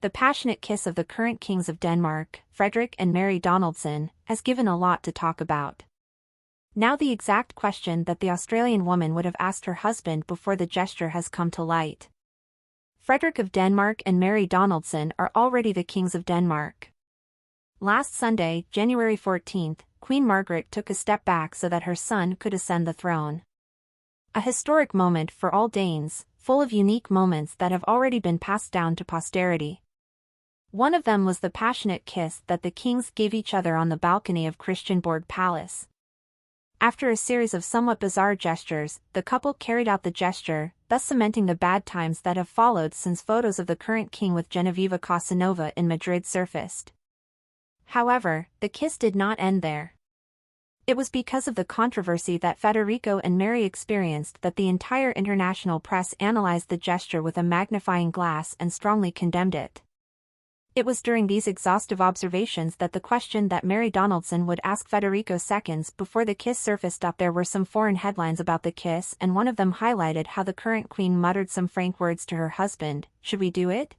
The passionate kiss of the current kings of Denmark, Frederick and Mary Donaldson, has given a lot to talk about. Now the exact question that the Australian woman would have asked her husband before the gesture has come to light. Frederick of Denmark and Mary Donaldson are already the kings of Denmark. Last Sunday, January 14th, Queen Margaret took a step back so that her son could ascend the throne. A historic moment for all Danes, full of unique moments that have already been passed down to posterity. One of them was the passionate kiss that the kings gave each other on the balcony of Christiansborg Palace. After a series of somewhat bizarre gestures, the couple carried out the gesture, thus cementing the bad times that have followed since photos of the current king with Genoveva Casanova in Madrid surfaced. However, the kiss did not end there. It was because of the controversy that Federico and Mary experienced that the entire international press analyzed the gesture with a magnifying glass and strongly condemned it. It was during these exhaustive observations that the question that Mary Donaldson would ask Federico seconds before the kiss surfaced up. There were some foreign headlines about the kiss, and one of them highlighted how the current queen muttered some frank words to her husband, "Should we do it?"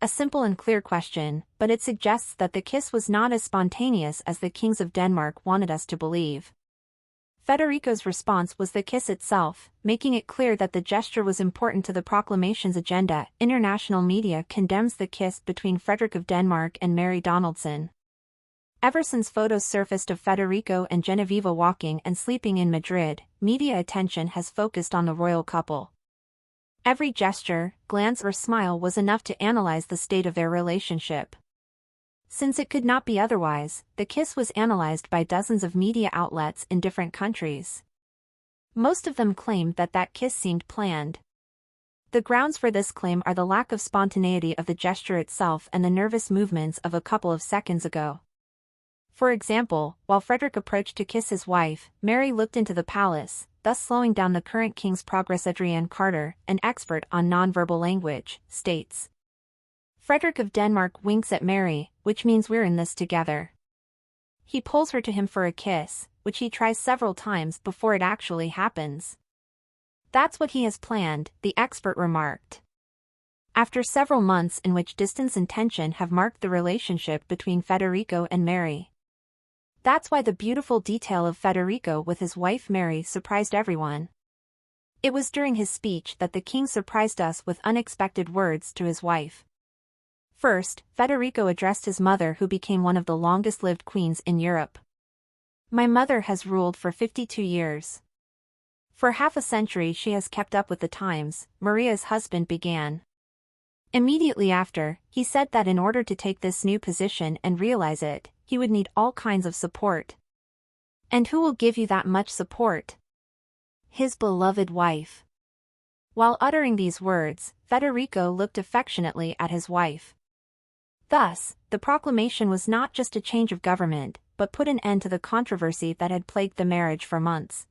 A simple and clear question, but it suggests that the kiss was not as spontaneous as the kings of Denmark wanted us to believe. Federico's response was the kiss itself, making it clear that the gesture was important to the proclamation's agenda. International media condemns the kiss between Frederick of Denmark and Mary Donaldson. Ever since photos surfaced of Federico and Genoveva walking and sleeping in Madrid, media attention has focused on the royal couple. Every gesture, glance or smile was enough to analyze the state of their relationship. Since it could not be otherwise, the kiss was analyzed by dozens of media outlets in different countries. Most of them claimed that that kiss seemed planned. The grounds for this claim are the lack of spontaneity of the gesture itself and the nervous movements of a couple of seconds ago. For example, while Frederick approached to kiss his wife, Mary looked into the palace, thus slowing down the current king's progress. Adrienne Carter, an expert on nonverbal language, states, "Frederick of Denmark winks at Mary, which means we're in this together. He pulls her to him for a kiss, which he tries several times before it actually happens. That's what he has planned," the expert remarked. After several months in which distance and tension have marked the relationship between Federico and Mary. That's why the beautiful detail of Federico with his wife Mary surprised everyone. It was during his speech that the king surprised us with unexpected words to his wife. First, Federico addressed his mother, who became one of the longest-lived queens in Europe. "My mother has ruled for 52 years. For half a century she has kept up with the times," Maria's husband began. Immediately after, he said that in order to take this new position and realize it, he would need all kinds of support. "And who will give you that much support?" "His beloved wife." While uttering these words, Federico looked affectionately at his wife. Thus, the proclamation was not just a change of government, but put an end to the controversy that had plagued the marriage for months.